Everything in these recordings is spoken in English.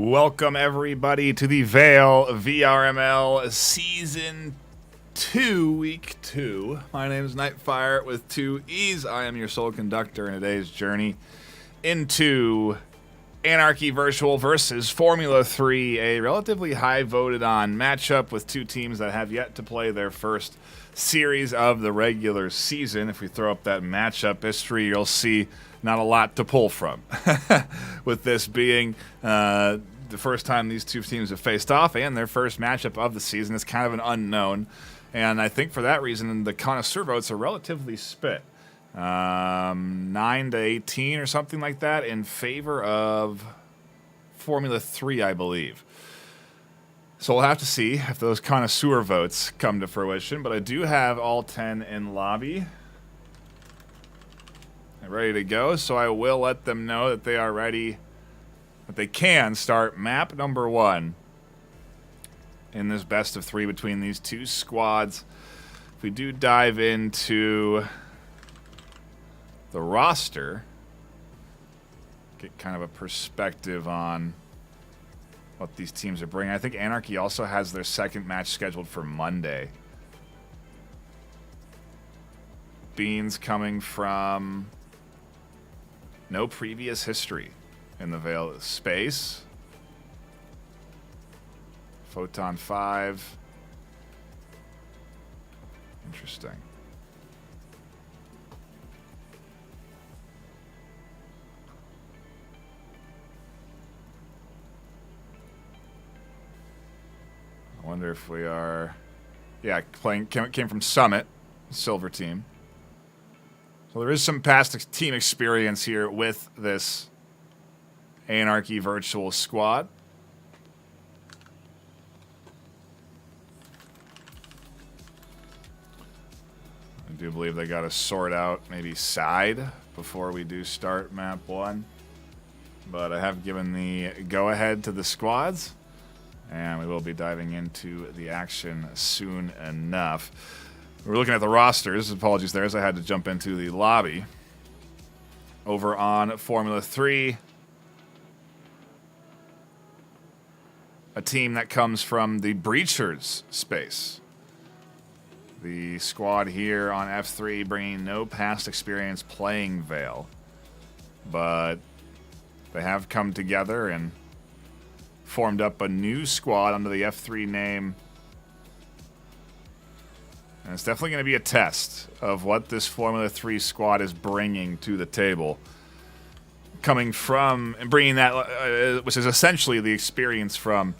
Welcome everybody to the VAIL VRML Season 2, Week 2. My name is Nightfire with 2 E's. I am your sole conductor in today's journey into Anarchy Virtual versus Formula 3, a relatively high voted on matchup with 2 teams that have yet to play their first series of the regular season. If we throw up that matchup history, you'll see not a lot to pull from. With this being the first time these 2 teams have faced off and their first matchup of the season, is kind of an unknown. And I think for that reason, the connoisseur votes are relatively split. 9 to 18 or something like that in favor of Formula 3, I believe. So we'll have to see if those connoisseur votes come to fruition. But I do have all 10 in lobby and ready to go. So I will let them know that they are ready, that they can start map number 1 in this best of 3 between these 2 squads. If we do dive into the roster, get kind of a perspective on what these teams are bringing. I think Anarchy also has their second match scheduled for Monday. Beans coming from no previous history in the VAIL space. Photon 5. Interesting. I wonder if we are, yeah, came from Summit, silver team. So there is some past team experience here with this Anarchy virtual squad. I do believe they got to sort out maybe side before we do start map 1. But I have given the go-ahead to the squads, and we will be diving into the action soon enough. We're looking at the rosters. Apologies there, as I had to jump into the lobby. Over on Formula 3, a team that comes from the Breachers space. The squad here on F3 bringing no past experience playing VAIL, but they have come together and formed up a new squad under the F3 name. And it's definitely going to be a test of what this Formula 3 squad is bringing to the table. Coming from and bringing that, which is essentially the experience from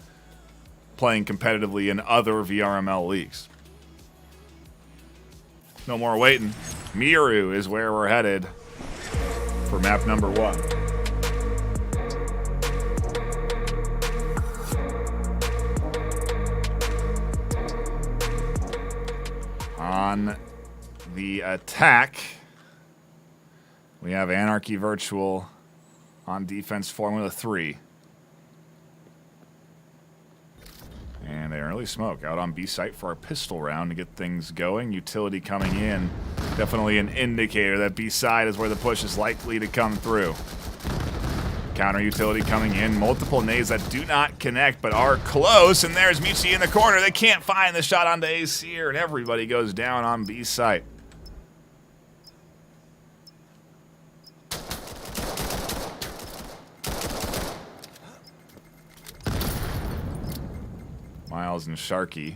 playing competitively in other VRML leagues. No more waiting. Miru is where we're headed for map number 1. On the attack, we have Anarchy Virtual. On defense, Formula 3. And they early smoke out on B site for our pistol round to get things going. Utility coming in. Definitely an indicator that B side is where the push is likely to come through. Counter utility coming in. Multiple nades that do not connect but are close. And there's Michi in the corner. They can't find the shot onto AC here, and everybody goes down on B site. Miles and Sharky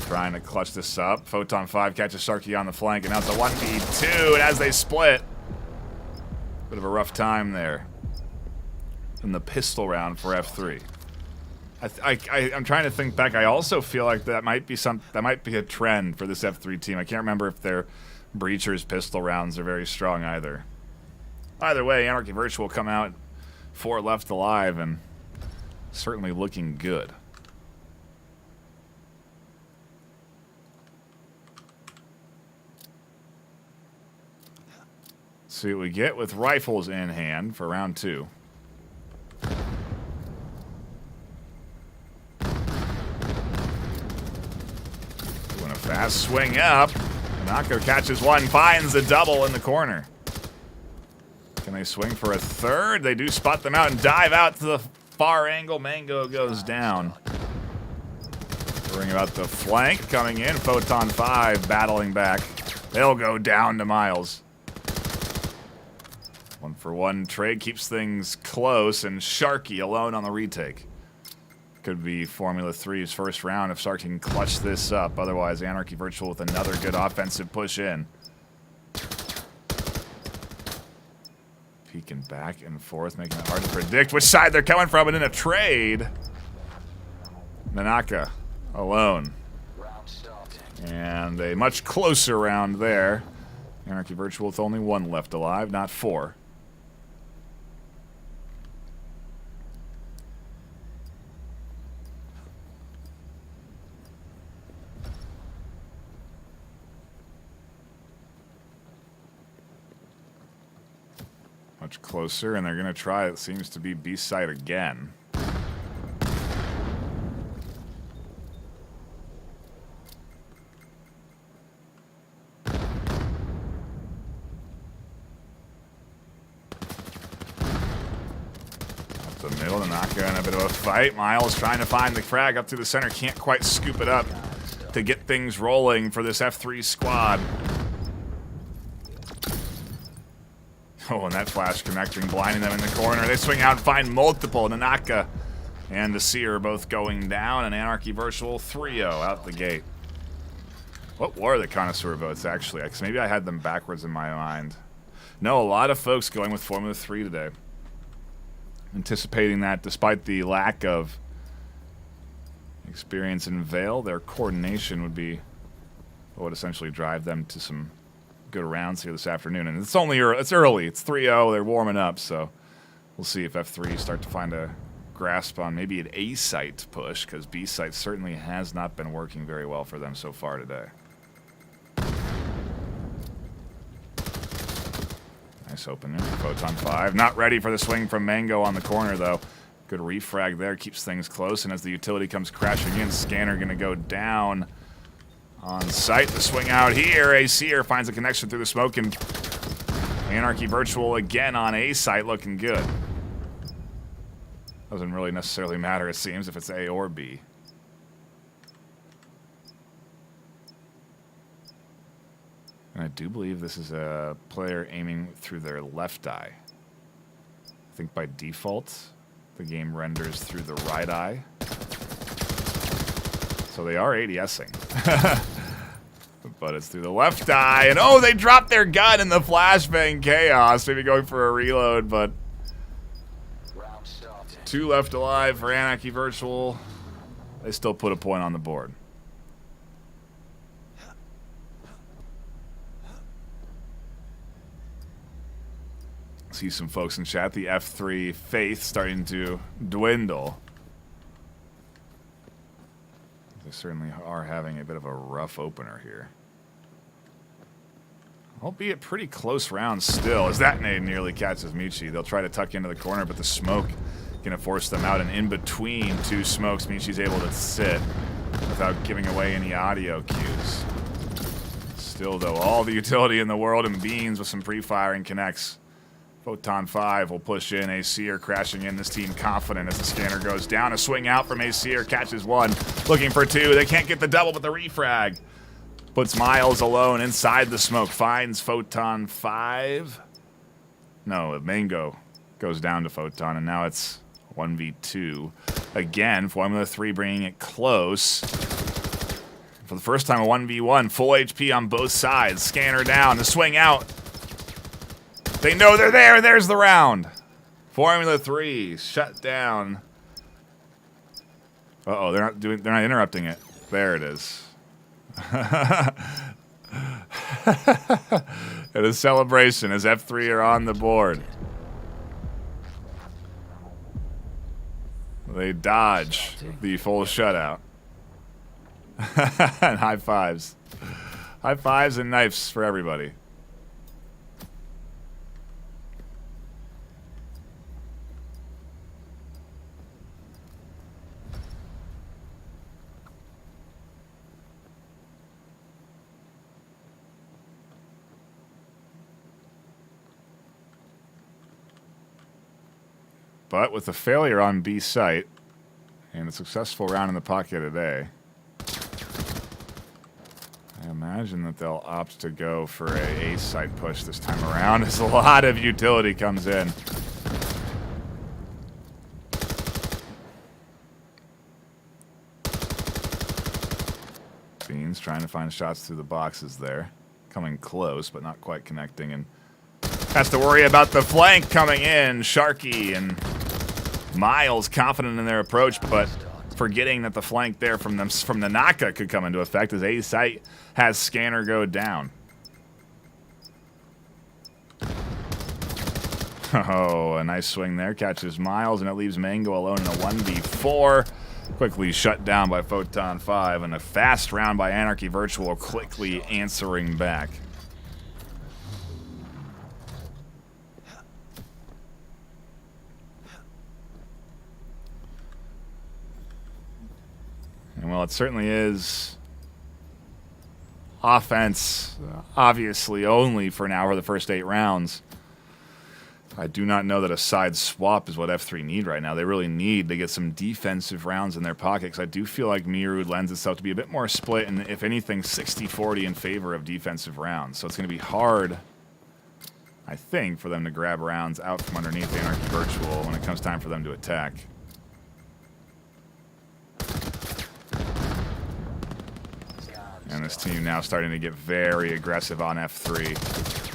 trying to clutch this up. Photon 5 catches Sharky on the flank, and now it's a 1v2, and as they split, bit of a rough time there in the pistol round for F3. I'm trying to think back. I also feel like that might be a trend for this F3 team. I can't remember if their Breachers pistol rounds are very strong either. Either way, Anarchy Virtual come out 4 left alive and certainly looking good. See what we get with rifles in hand for round 2. Doing a fast swing up. Nako catches one, finds the double in the corner. Can they swing for a third? They do spot them out and dive out to the far angle. Mango goes down. Worrying about the flank coming in. Photon 5 battling back. They'll go down to Miles. 1-for-1 trade keeps things close, and Sharky alone on the retake. Could be Formula 3's first round if Sharky can clutch this up. Otherwise, Anarchy Virtual with another good offensive push in. Peeking back and forth, making it hard to predict which side they're coming from. And in a trade, Nanaka alone. And a much closer round there. Anarchy Virtual with only 1 left alive, not 4. Much closer, and they're going to try, it seems to be B-side again. The middle, Nanaka in a bit of a fight. Miles trying to find the frag up to the center. Can't quite scoop it up to get things rolling for this F3 squad. Oh, and that flash connecting, blinding them in the corner. They swing out and find multiple. Nanaka and the Seer both going down, and Anarchy Virtual 3-0 out the gate. What were the connoisseur votes, actually? Because maybe I had them backwards in my mind. No, a lot of folks going with Formula 3 today. Anticipating that despite the lack of experience in VAIL, their coordination would be what would essentially drive them to some good rounds here this afternoon. And it's early. It's 3-0. They're warming up, so we'll see if F3 start to find a grasp on maybe an A-site push, because B-site certainly has not been working very well for them so far today. Nice opening. Photon 5. Not ready for the swing from Mango on the corner, though. Good refrag there. Keeps things close. And as the utility comes crashing in, Scanner going to go down on site. The swing out here. A Seer finds a connection through the smoke. And Anarchy Virtual again on A site, looking good. Doesn't really necessarily matter, it seems, if it's A or B. And I do believe this is a player aiming through their left eye. I think by default, the game renders through the right eye. So they are ADSing. But it's through the left eye. And oh, they dropped their gun in the flashbang chaos. Maybe going for a reload, but 2 left alive for Anarchy Virtual. They still put a point on the board. See some folks in chat. The F3 faith starting to dwindle. They certainly are having a bit of a rough opener here. Albeit pretty close round still, as that nade nearly catches Michi. They'll try to tuck into the corner, but the smoke going to force them out. And in between 2 smokes, Michi's able to sit without giving away any audio cues. Still, though, all the utility in the world and beans with some pre-firing connects. Photon 5 will push in. A Seer crashing in. This team confident as the scanner goes down. A swing out from A Seer, catches 1. Looking for 2. They can't get the double, but the refrag puts Miles alone inside the smoke. Finds Photon 5. No, Mango goes down to Photon, and now it's 1v2. Again, Formula 3 bringing it close. For the first time, a 1v1. Full HP on both sides. Scanner down. The swing out. They know they're there, and there's the round. Formula 3 shut down. Uh-oh, they're not interrupting it. There it is. It is celebration as F3 are on the board. They dodge the full shutout. And high fives. High fives and knives for everybody. But with the failure on B site and a successful round in the pocket today, I imagine that they'll opt to go for a site push this time around as a lot of utility comes in. Beans trying to find shots through the boxes there. Coming close, but not quite connecting, and has to worry about the flank coming in. Sharky and Miles confident in their approach, but forgetting that the flank there from the Naka could come into effect as A site has scanner go down. Oh, a nice swing there. Catches Miles, and it leaves Mango alone in a 1v4. Quickly shut down by Photon 5, and a fast round by Anarchy Virtual quickly answering back. And while it certainly is offense, obviously only for now for the first 8 rounds, I do not know that a side swap is what F3 need right now. They really need to get some defensive rounds in their pocket, because I do feel like Miru lends itself to be a bit more split, and if anything, 60-40 in favor of defensive rounds. So it's going to be hard, I think, for them to grab rounds out from underneath Anarchy Virtual when it comes time for them to attack. And this team now starting to get very aggressive on F3.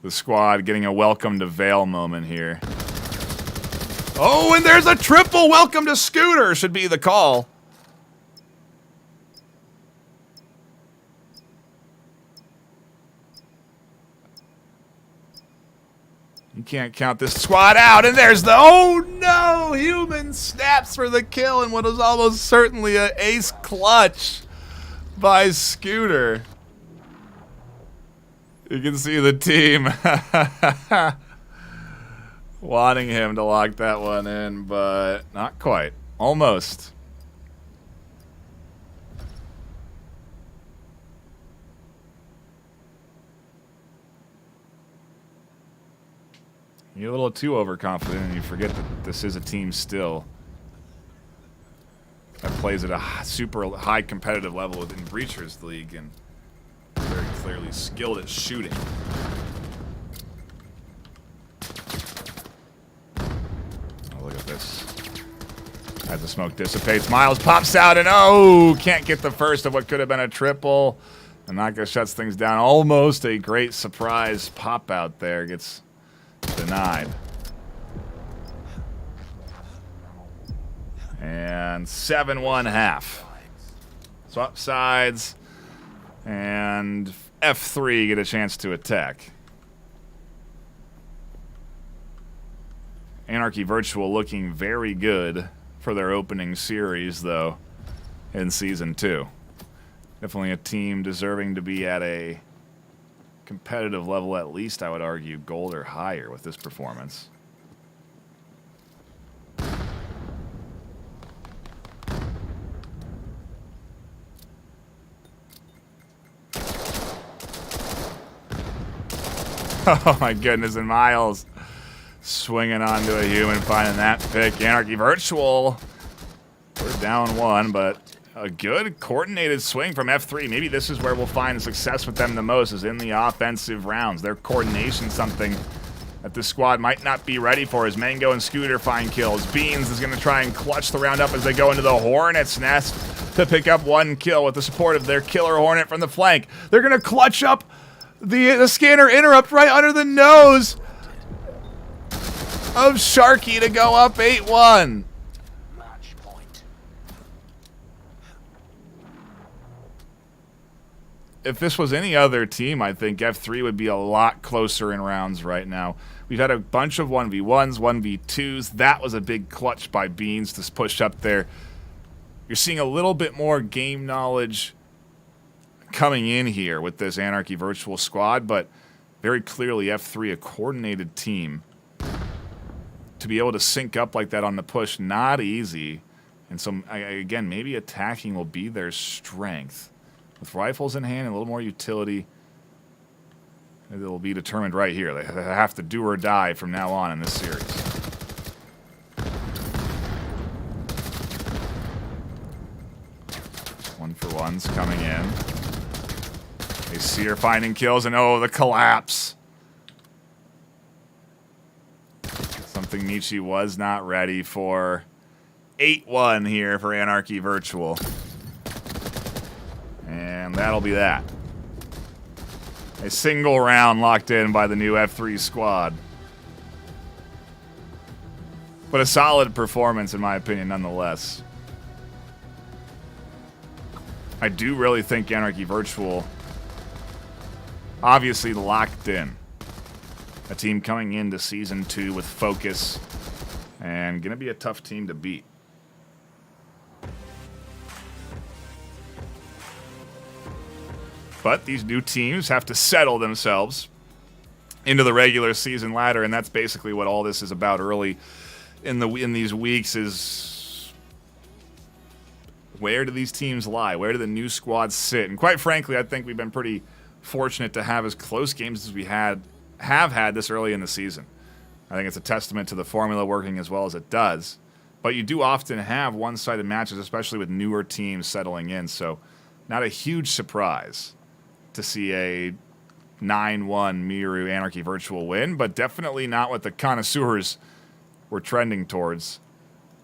The squad getting a welcome to VAIL moment here. Oh, and there's a triple welcome to Scooter, should be the call. You can't count this squad out, and there's the, oh no, Human snaps for the kill, and what was almost certainly an ace clutch by Scooter. You can see the team wanting him to lock that one in, but not quite. Almost. You're a little too overconfident, and you forget that this is a team still that plays at a super high competitive level within Breachers League, and very clearly skilled at shooting. Oh, look at this. As the smoke dissipates, Miles pops out, and oh, can't get the first of what could have been a triple. And Naka shuts things down. Almost a great surprise pop out there. Gets denied. And 7-1 half. Swap sides. And F3 get a chance to attack. Anarchy Virtual looking very good for their opening series, though, in Season 2. Definitely a team deserving to be at a competitive level, at least, I would argue, gold or higher with this performance. Oh my goodness, and Miles swinging onto a Human, finding that pick. Anarchy Virtual, we're down 1, but a good coordinated swing from F3. Maybe this is where we'll find success with them the most, is in the offensive rounds. Their coordination, something that this squad might not be ready for, as Mango and Scooter find kills. Beans is going to try and clutch the round up as they go into the Hornet's nest to pick up 1 kill with the support of their killer Hornet from the flank. They're going to clutch up the scanner interrupt right under the nose of Sharky to go up 8-1. If this was any other team, I think F3 would be a lot closer in rounds right now. We've had a bunch of 1v1s, 1v2s. That was a big clutch by Beans to push up there. You're seeing a little bit more game knowledge coming in here with this Anarchy Virtual squad, but very clearly F3, a coordinated team. To be able to sync up like that on the push, not easy. And so, again, maybe attacking will be their strength. With rifles in hand and a little more utility, It'll be determined right here. They have to do or die from now on in this series. One for one's coming in. They see her finding kills, and oh, the collapse. Something Michi was not ready for. 8-1 here for Anarchy Virtual. And that'll be that. A single round locked in by the new F3 squad. But a solid performance, in my opinion, nonetheless. I do really think Anarchy Virtual, obviously locked in. A team coming into Season 2 with focus, and going to be a tough team to beat. But these new teams have to settle themselves into the regular season ladder, and that's basically what all this is about early in these weeks is where do these teams lie? Where do the new squads sit? And quite frankly, I think we've been pretty fortunate to have as close games as we have had this early in the season. I think it's a testament to the formula working as well as it does. But you do often have one-sided matches, especially with newer teams settling in, so not a huge surprise to see a 9-1 Miru Anarchy Virtual win, but definitely not what the connoisseurs were trending towards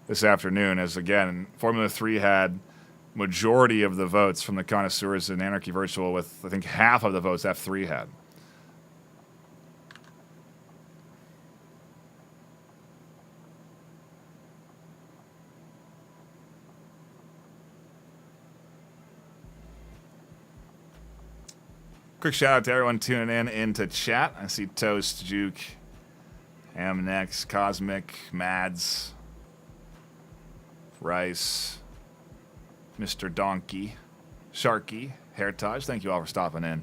this afternoon, as again, Formula 3 had majority of the votes from the connoisseurs in Anarchy Virtual, with I think half of the votes F3 had. Quick shout out to everyone tuning in into chat. I see Toast, Juke, Amnex, Cosmic, Mads, Rice, Mr. Donkey, Sharky, Heritage. Thank you all for stopping in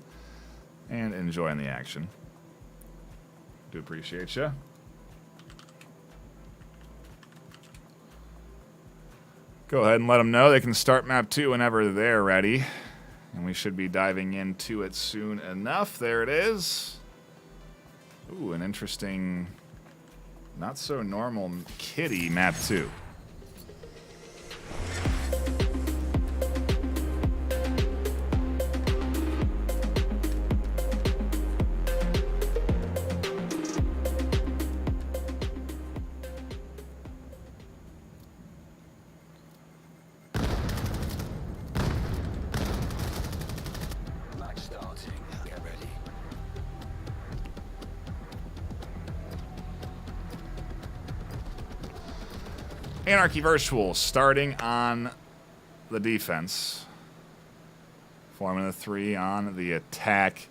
and enjoying the action. Do appreciate you. Go ahead and let them know they can start map 2 whenever they're ready. And we should be diving into it soon enough. There it is. Ooh, an interesting, not so normal kitty map 2. Anarchy Virtual starting on the defense. Formula 3 on the attack.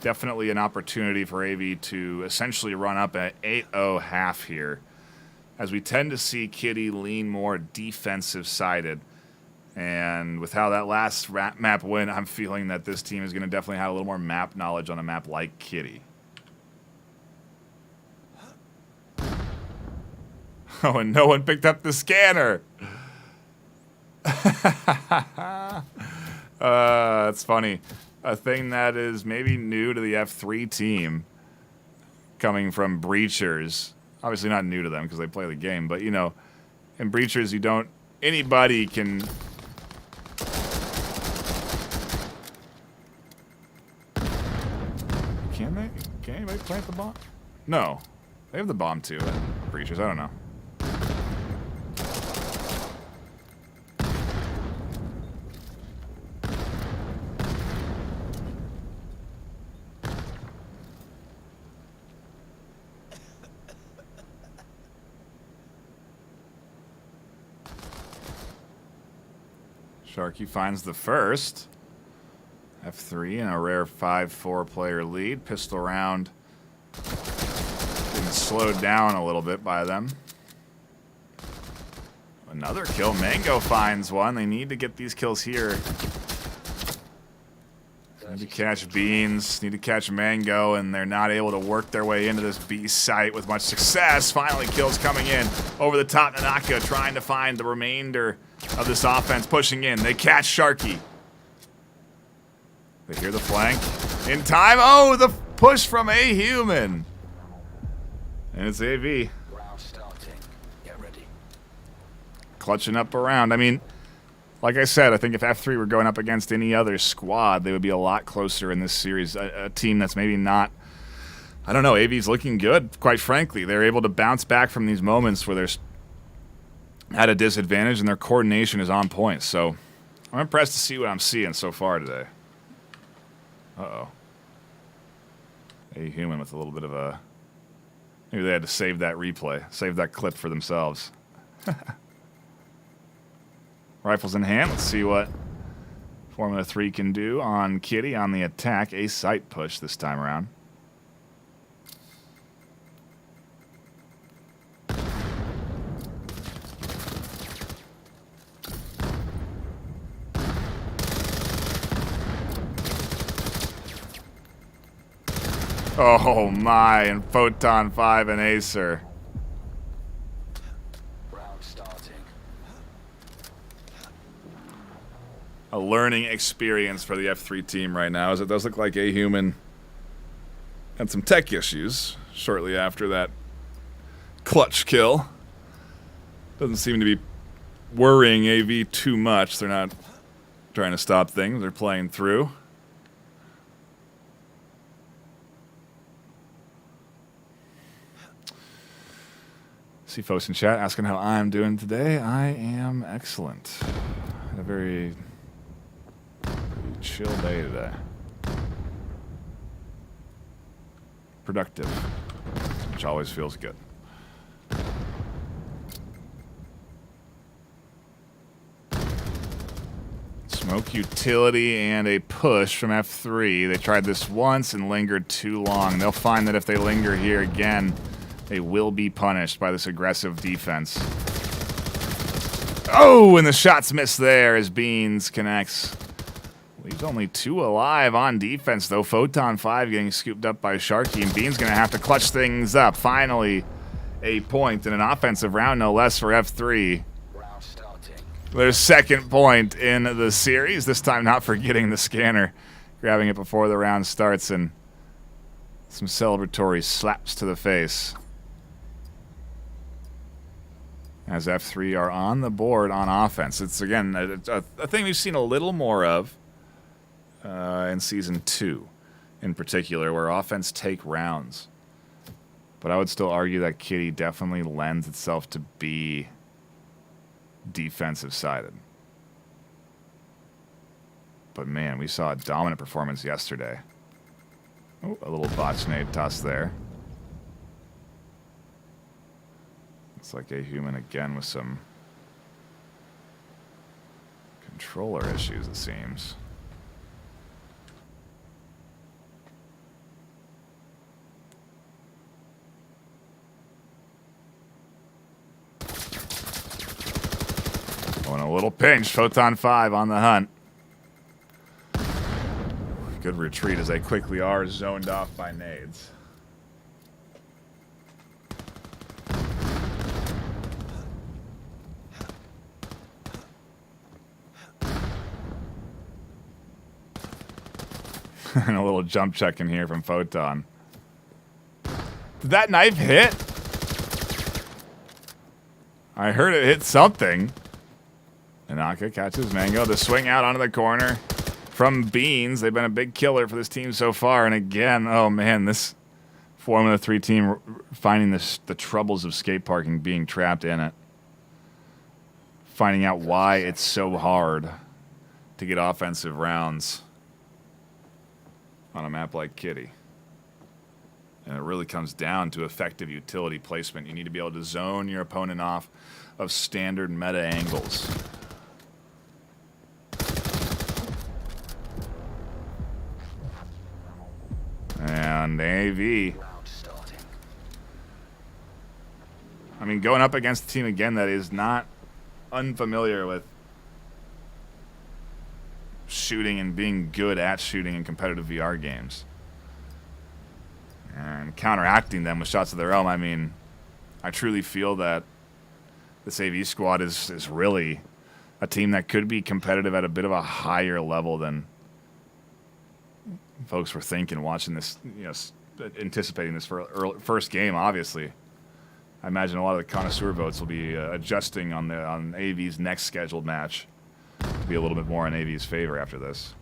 Definitely an opportunity for AV to essentially run up at 8-0 half here, as we tend to see Kitty lean more defensive-sided. And with how that last map went, I'm feeling that this team is going to definitely have a little more map knowledge on a map like Kitty. Oh, and no one picked up the scanner. That's funny. A thing that is maybe new to the F3 team, coming from Breachers. Obviously not new to them because they play the game, but you know, in Breachers you don't, anybody can... Can they? Can anybody plant the bomb? No. They have the bomb too in Breachers, I don't know. Sharky finds the first. F3 in a rare 5-4 player lead. Pistol round getting slowed down a little bit by them. Another kill. Mango finds one. They need to get these kills here. Need to catch Beans, need to catch Mango, and they're not able to work their way into this B site with much success. Finally, kills coming in over the top. Nanaka trying to find the remainder of this offense, pushing in. They catch Sharky. They hear the flank. In time. Oh, push from a human. And it's AV. Round starting. Get ready. Clutching up around. I mean, like I said, I think if F3 were going up against any other squad, they would be a lot closer in this series. A team that's maybe not... I don't know, AV's looking good, quite frankly. They're able to bounce back from these moments where they're at a disadvantage and their coordination is on point. So I'm impressed to see what I'm seeing so far today. Uh-oh. A human with a little bit of a... Maybe they had to save that replay, save that clip for themselves. Rifles in hand. Let's see what Formula 3 can do on Kitty on the attack. A sight push this time around. Oh my, and Photon 5 and Acer. Round starting. A learning experience for the F3 team right now, as it does look like A Human had some tech issues shortly after that clutch kill. Doesn't seem to be worrying AV too much. They're not trying to stop things. They're playing through. See folks in chat asking how I'm doing today. I am excellent. Had a very chill day today. Productive, which always feels good. Smoke utility and a push from F3. They tried this once and lingered too long. They'll find that if they linger here again, they will be punished by this aggressive defense. Oh, and the shots missed there as Beans connects. Leaves only 2 alive on defense, though. Photon 5 getting scooped up by Sharky, and Beans going to have to clutch things up. Finally, a point in an offensive round, no less, for F3. Round starting. Their second point in the series, this time not forgetting the scanner, grabbing it before the round starts, and some celebratory slaps to the face. As F3 are on the board on offense. It's, again, a thing we've seen a little more of in Season 2, in particular, where offense take rounds. But I would still argue that Kitty definitely lends itself to be defensive-sided. But, man, we saw a dominant performance yesterday. Oh, a little botchnade toss there. Looks like A Human again with some controller issues, it seems. Oh, and a little pinch. Photon 5 on the hunt. Good retreat as they quickly are zoned off by nades. And a little jump check in here from Photon. Did that knife hit? I heard it hit something. Anarchy catches Mango to swing out onto the corner from Beans. They've been a big killer for this team so far. And again, oh man, this Formula 3 team finding the troubles of skate parking, being trapped in it. Finding out why it's so hard to get offensive rounds on a map like Kitty. And it really comes down to effective utility placement. You need to be able to zone your opponent off of standard meta angles. And AV. I mean, going up against a team again that is not unfamiliar with shooting and being good at shooting in competitive VR games. And counteracting them with shots of their own. I mean, I truly feel that this AV squad is really a team that could be competitive at a bit of a higher level than folks were thinking watching this, anticipating this first game, obviously. I imagine a lot of the connoisseur votes will be adjusting on AV's next scheduled match to be a little bit more in AV's favor after this.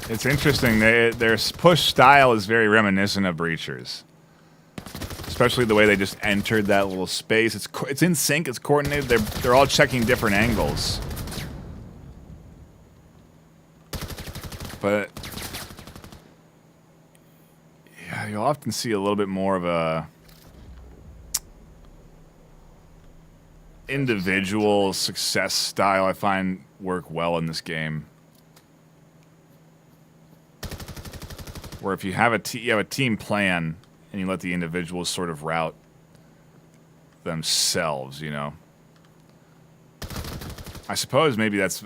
It's interesting. Their push style is very reminiscent of Breachers, especially the way they just entered that little space. It's in sync. It's coordinated. They're all checking different angles, but yeah, you'll often see a little bit more of a individual success style. I find work well in this game. Where if you have a team plan and you let the individuals sort of route themselves, I suppose maybe that's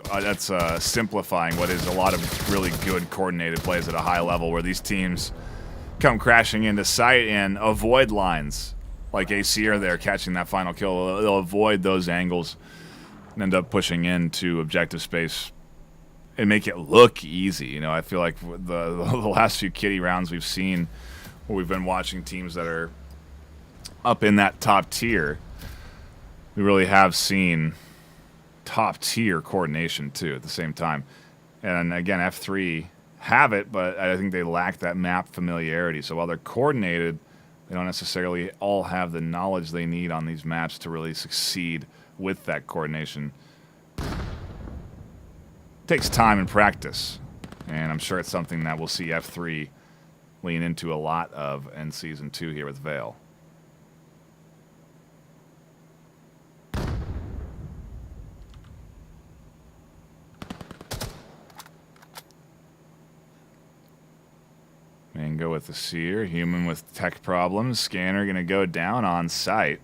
simplifying what is a lot of really good coordinated plays at a high level, where these teams come crashing into sight and avoid lines, like AC are there catching that final kill. They'll avoid those angles and end up pushing into objective space and make it look easy. I feel like the last few kitty rounds we've seen, where we've been watching teams that are up in that top tier, we really have seen top tier coordination too at the same time. And again, F3 have it, but I think they lack that map familiarity. So while they're coordinated, they don't necessarily all have the knowledge they need on these maps to really succeed with that coordination. Takes time and practice, and I'm sure it's something that we'll see F3 lean into a lot of in Season 2 here with VAIL. Mango with the Seer, Human with tech problems, Scanner gonna go down on site.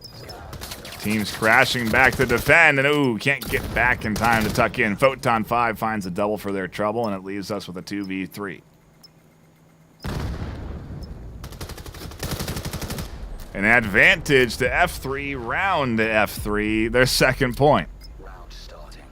Team's crashing back to defend, and ooh, can't get back in time to tuck in. Photon 5 finds a double for their trouble, and it leaves us with a 2v3. An advantage to F3, round to F3, their second point. Round starting.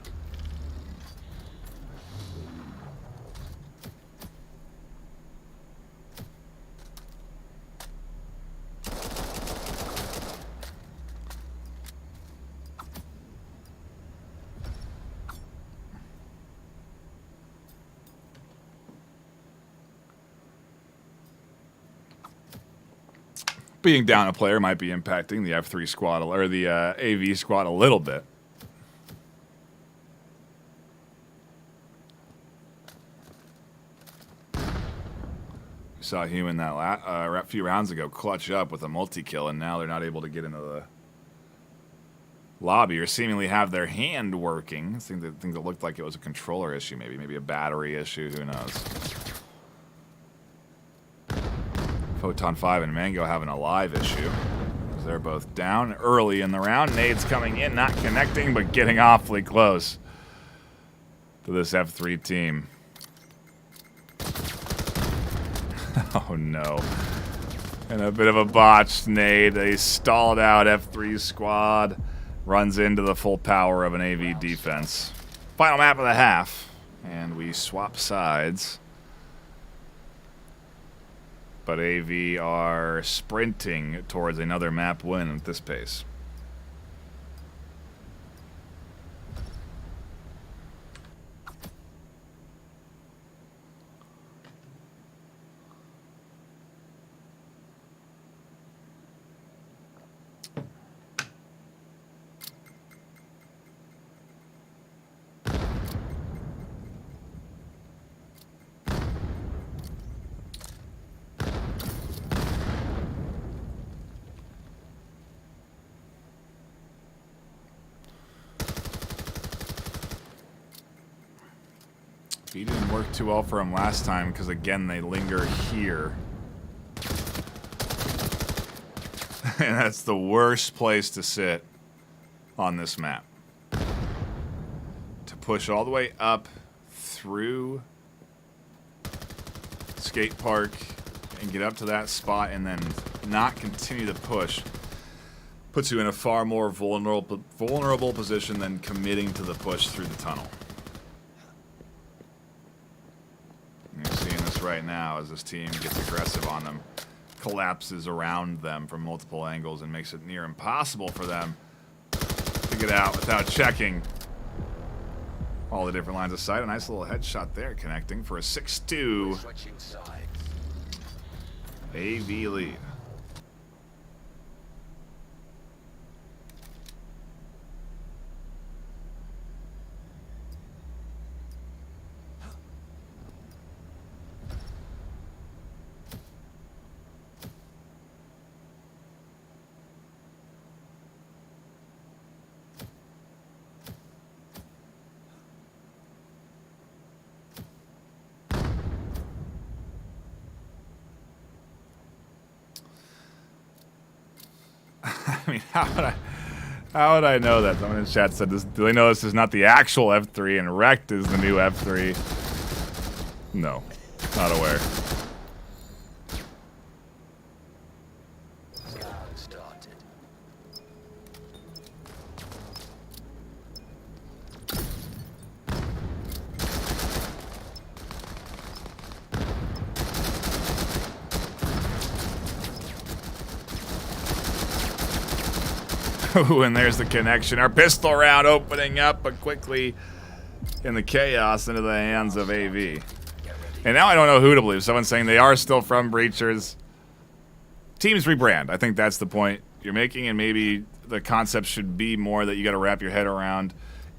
Being down a player might be impacting the F3 squad, or the AV squad, a little bit. We saw Human that a few rounds ago clutch up with a multi-kill, and now they're not able to get into the lobby or seemingly have their hand working. I think that looked like it was a controller issue, maybe a battery issue, who knows. Photon 5 and Mango having a live issue, because they're both down early in the round. Nades coming in, not connecting, but getting awfully close to this F3 team. Oh no. And a bit of a botched nade. A stalled out F3 squad runs into the full power of an AV defense. Final map of the half, and we swap sides. But AV are sprinting towards another map win at this pace. Feet didn't work too well for them last time because, again, they linger here. And that's the worst place to sit on this map. To push all the way up through skate park and get up to that spot and then not continue to push puts you in a far more vulnerable position than committing to the push through the tunnel. You're seeing this right now as this team gets aggressive on them, collapses around them from multiple angles and makes it near impossible for them to get out without checking all the different lines of sight. A nice little headshot there connecting for a 6-2 AV lead. I mean, how would I know that? Someone in chat said this. Do they know this is not the actual F3 and Wrecked is the new F3? No, not aware. Ooh, and there's the connection. Our pistol round opening up, but quickly in the chaos into the hands of AV. And now I don't know who to believe. Someone's saying they are still from Breachers. Teams rebrand. I think that's the point you're making, and maybe the concept should be more that you got to wrap your head around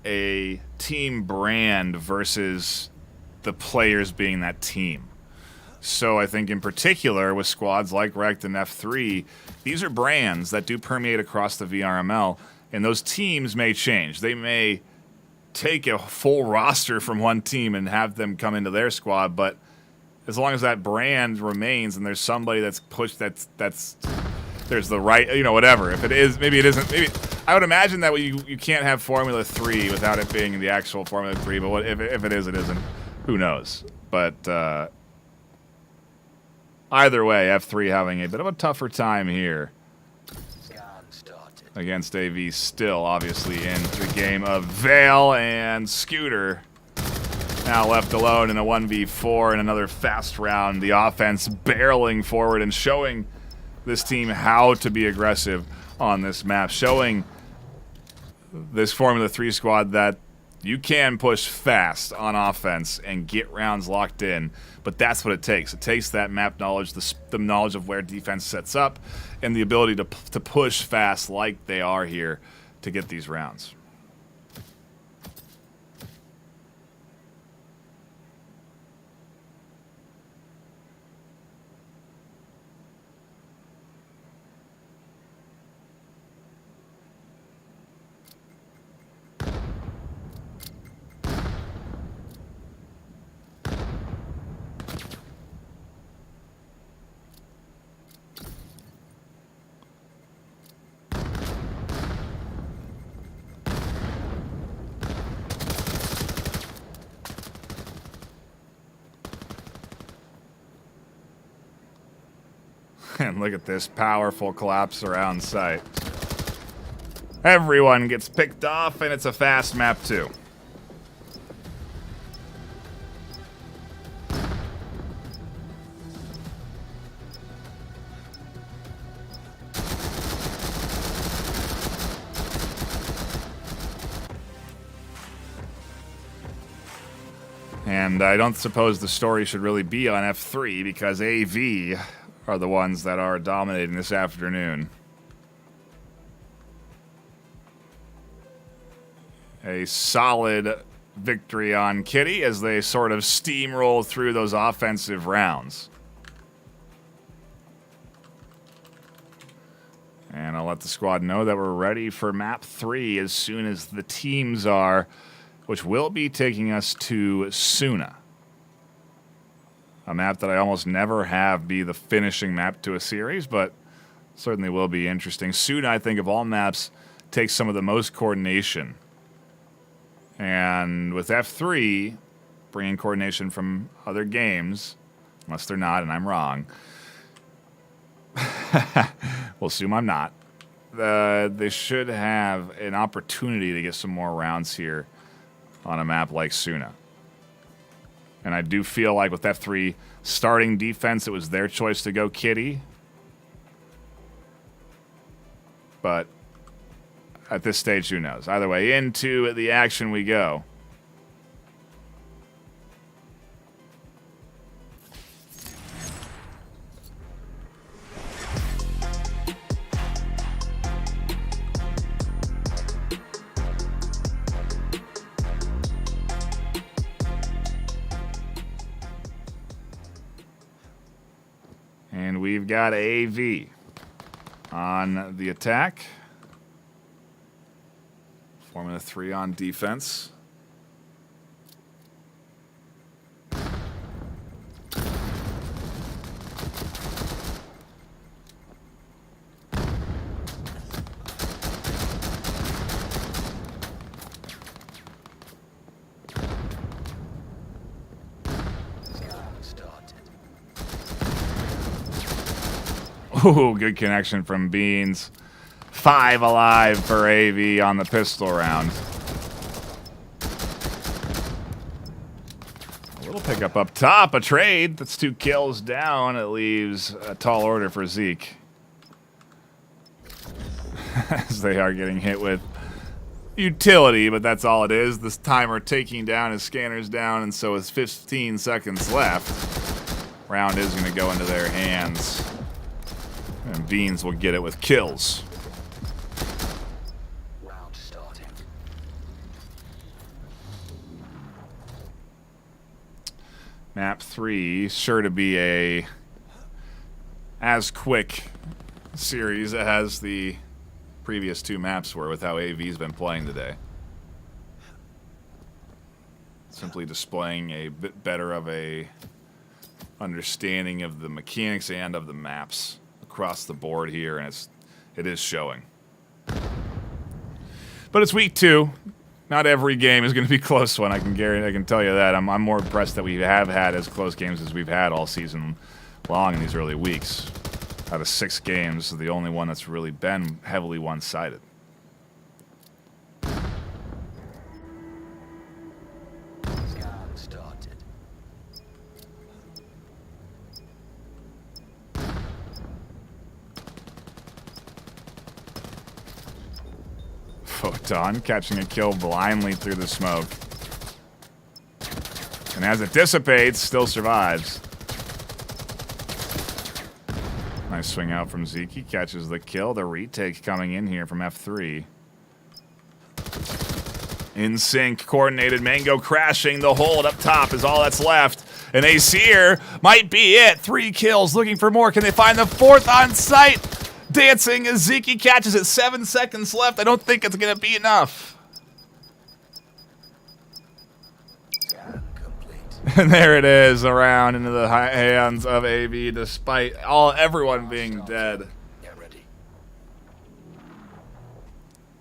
a team brand versus the players being that team. So I think in particular with squads like Wrecked and F3, these are brands that do permeate across the VRML, and those teams may change. They may take a full roster from one team and have them come into their squad, but as long as that brand remains and there's somebody that's pushed, that's there's the right, you know, whatever. If it is, maybe it isn't. Maybe I would imagine that you can't have Formula 3 without it being the actual Formula 3, but if it is, it isn't. Who knows? But either way, F3 having a bit of a tougher time here against AV, still obviously in the game of VAIL, and Scooter now left alone in a 1v4 in another fast round. The offense barreling forward and showing this team how to be aggressive on this map, showing this Formula 3 squad that you can push fast on offense and get rounds locked in, but that's what it takes. It takes that map knowledge, the knowledge of where defense sets up, and the ability to push fast like they are here to get these rounds. And look at this powerful collapse around sight. Everyone gets picked off, and it's a fast map too. And I don't suppose the story should really be on F3 because AV are the ones that are dominating this afternoon. A solid victory on Kitty as they sort of steamroll through those offensive rounds. And I'll let the squad know that we're ready for map 3 as soon as the teams are, which will be taking us to Suna. A map that I almost never have be the finishing map to a series, but certainly will be interesting. Suna, I think, of all maps, takes some of the most coordination. And with F3, bringing coordination from other games, unless they're not, and I'm wrong. We'll assume I'm not. They should have an opportunity to get some more rounds here on a map like Suna. And I do feel like with F3 starting defense, it was their choice to go kitty. But at this stage, who knows? Either way, into the action we go. And we've got AV on the attack. Forming a 3 on defense. Ooh, good connection from Beans. 5 alive for AV on the pistol round. A little pickup up top, a trade. That's 2 kills down. It leaves a tall order for Zeke. As they are getting hit with utility, but that's all it is. This timer taking down his scanners down, and so with 15 seconds left, round is going to go into their hands. And Beans will get it with kills. Round starting. Map 3, sure to be a as quick series as the previous 2 maps were with how AV's been playing today. Simply displaying a bit better of a understanding of the mechanics and of the maps across the board here, and it is showing. But it's week 2. Not every game is going to be a close one. I can tell you that. I'm more impressed that we have had as close games as we've had all season long in these early weeks. Out of 6 games, the only one that's really been heavily one-sided. Scan started. Photon catching a kill blindly through the smoke. And as it dissipates, still survives. Nice swing out from Zeke. He catches the kill. The retake coming in here from F3. In sync, coordinated Mango crashing. The hold up top is all that's left. And Aesir might be it. 3 kills, looking for more. Can they find the 4th on sight? Dancing as Zeke catches it. 7 seconds left. I don't think it's going to be enough. Scan complete. And there it is, around into the hands of AV, despite everyone being dead. Get ready.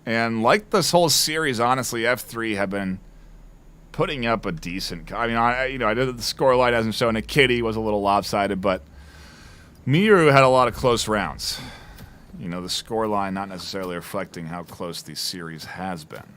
And like this whole series, honestly, F3 have been putting up a decent. I mean, I know the scoreline hasn't shown it. Kitty was a little lopsided, but Miru had a lot of close rounds. You know, the scoreline not necessarily reflecting how close the series has been.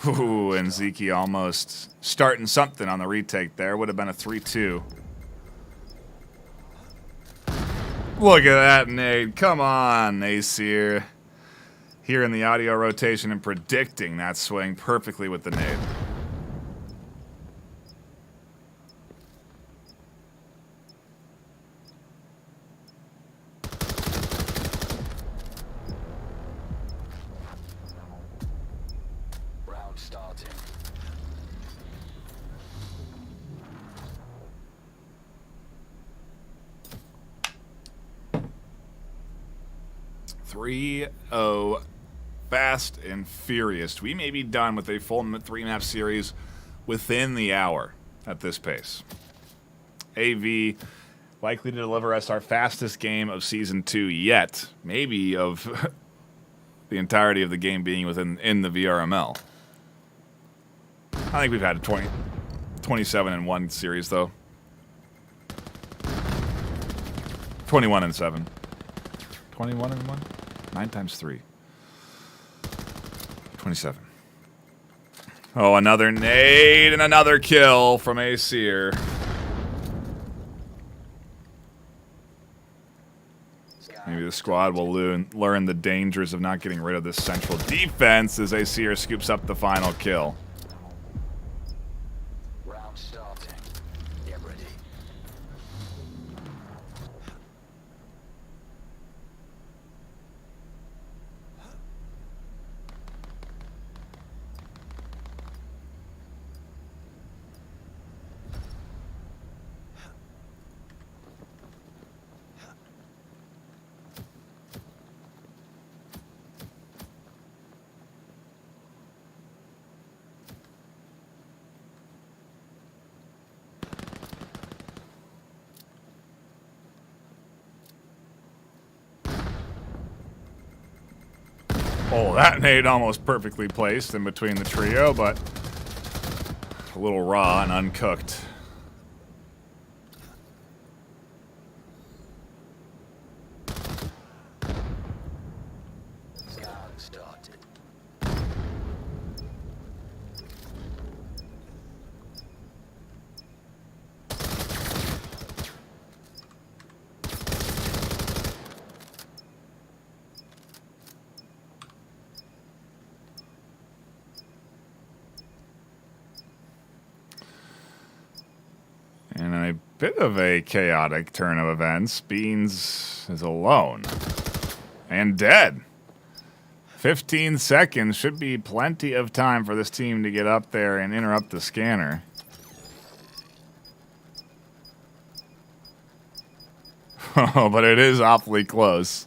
Ooh, and Zeke almost starting something on the retake there. Would have been a 3-2. Look at that nade. Come on, Aesir. Here in the audio rotation and predicting that swing perfectly with the nade. 3-0. Fast and furious. We may be done with a full 3-map series within the hour at this pace. AV likely to deliver us our fastest game of Season 2 yet. Maybe of the entirety of the game being in the VRML. I think we've had a 27-1 series, though. 21-7. 21-1? 9 times 3. 27. Oh, another nade and another kill from Aesir. Maybe the squad will learn the dangers of not getting rid of this central defense as Aesir scoops up the final kill. Round starting. Get ready. Oh, that nade almost perfectly placed in between the trio, but a little raw and uncooked. Round started. And a bit of a chaotic turn of events. Beans is alone. And dead. 15 seconds should be plenty of time for this team to get up there and interrupt the scanner. Oh, but it is awfully close.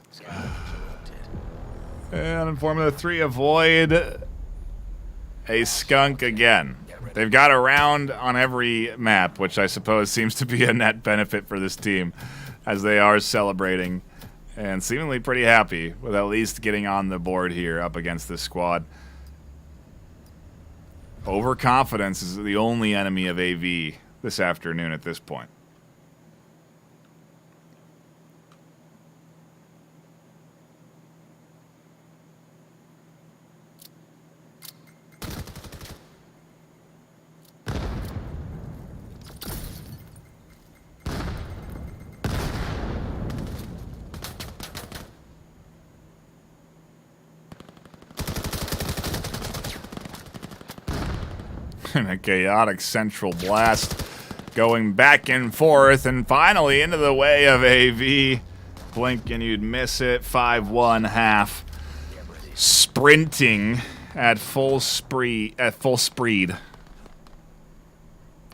And in Formula 3, avoid a skunk again. They've got a round on every map, which I suppose seems to be a net benefit for this team, as they are celebrating and seemingly pretty happy with at least getting on the board here up against this squad. Overconfidence is the only enemy of AV this afternoon at this point. And a chaotic central blast going back and forth and finally into the way of AV. Blink and you'd miss it. 5-1 half. Sprinting at full speed.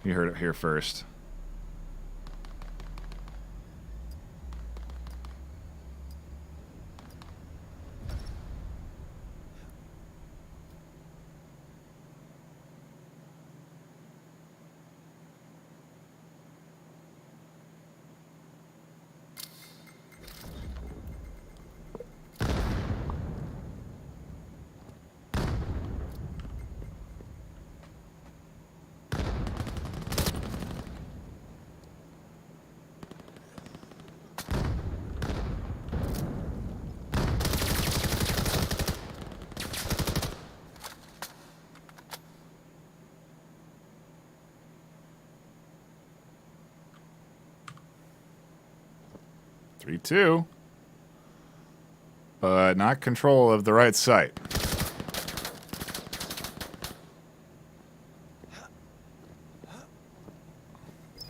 You heard it here first. Three, 2. But not control of the right site.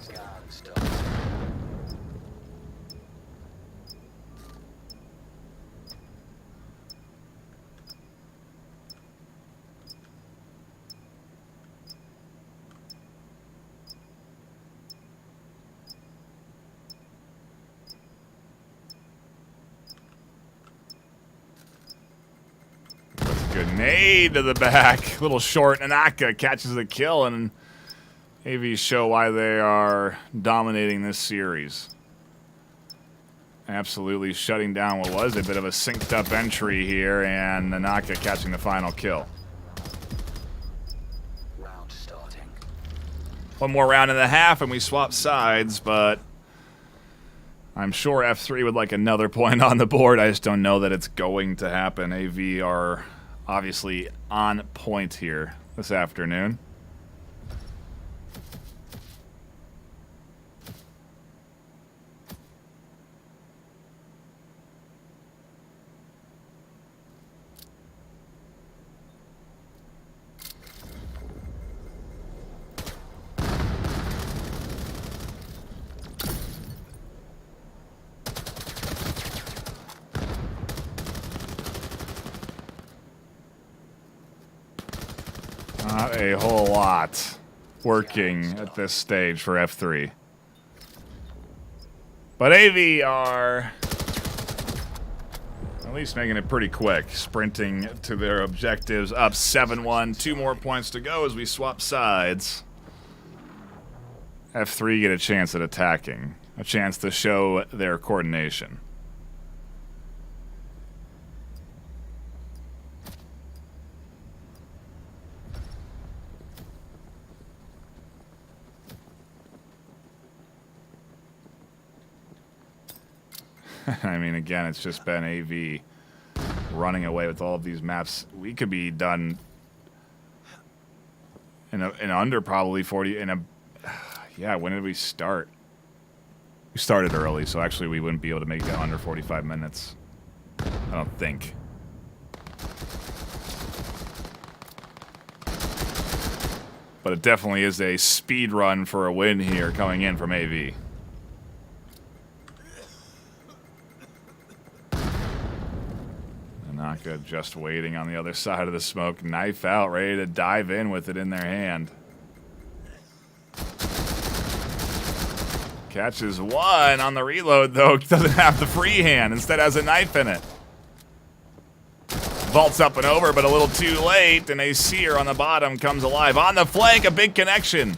Round started. Nade to the back. Little short. Anarchy catches the kill, and AV show why they are dominating this series. Absolutely shutting down what was a bit of a synced up entry here, and Anarchy catching the final kill. Round starting. One more round and a half, and we swap sides, but I'm sure F3 would like another point on the board. I just don't know that it's going to happen. AV are obviously on point here this afternoon. Not a whole lot working at this stage for F3. But AV are at least making it pretty quick, sprinting to their objectives, up 7-1. 2 more points to go as we swap sides. F3 get a chance at attacking, a chance to show their coordination. I mean, again, it's just been AV running away with all of these maps. We could be done in under probably 40. Yeah, when did we start? We started early, so actually we wouldn't be able to make it under 45 minutes. I don't think. But it definitely is a speed run for a win here coming in from AV. Anarchy just waiting on the other side of the smoke. Knife out, ready to dive in with it in their hand. Catches one on the reload, though. Doesn't have the free hand. Instead has a knife in it. Vaults up and over, but a little too late. And a seer on the bottom comes alive. On the flank, a big connection.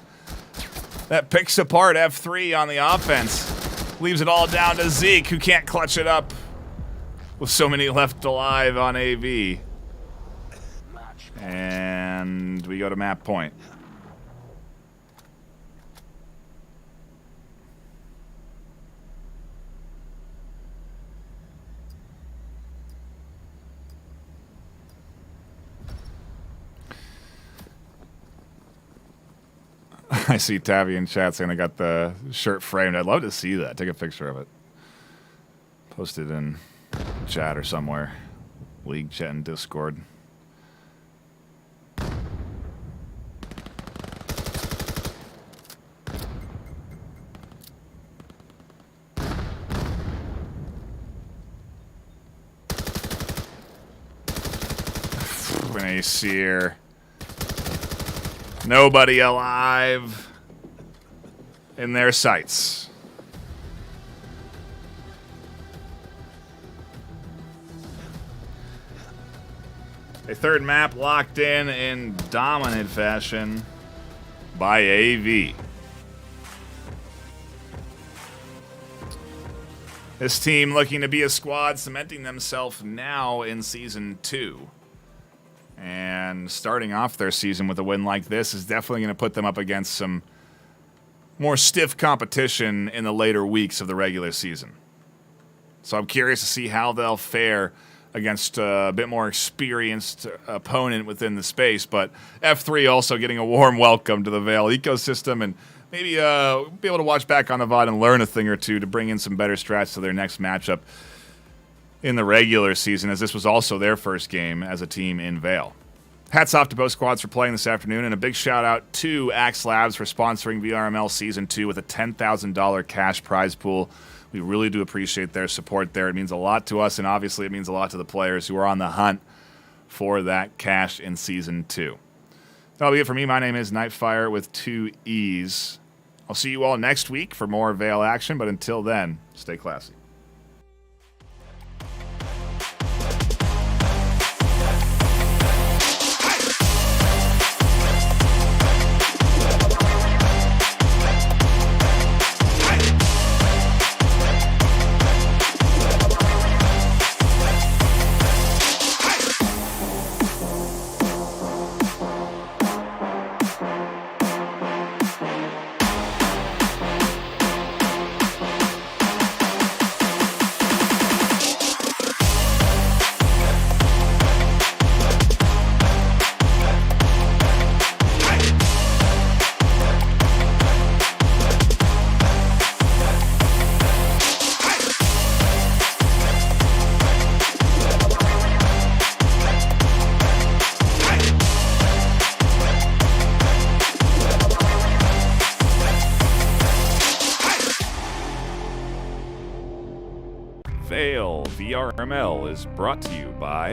That picks apart F3 on the offense. Leaves it all down to Zeke, who can't clutch it up with so many left alive on AV. And we go to map point. I see Tavi in chat saying I got the shirt framed. I'd love to see that. Take a picture of it. Post it in chat or somewhere. League chat and Discord. An ace here. Nobody alive in their sights. A third map locked in dominant fashion by AV. This team looking to be a squad, cementing themselves now in Season 2. And starting off their season with a win like this is definitely going to put them up against some more stiff competition in the later weeks of the regular season. So I'm curious to see how they'll fare against a bit more experienced opponent within the space. But F3 also getting a warm welcome to the VAIL ecosystem, and maybe be able to watch back on the VOD and learn a thing or two to bring in some better strats to their next matchup in the regular season, as this was also their first game as a team in VAIL. Hats off to both squads for playing this afternoon, and a big shout out to Axe Labs for sponsoring VRML Season 2 with a $10,000 cash prize pool. We really do appreciate their support there. It means a lot to us, and obviously it means a lot to the players who are on the hunt for that cash in Season 2. That'll be it for me. My name is Nightfire with 2 E's. I'll see you all next week for more VAIL action, but until then, stay classy. VRML is brought to you by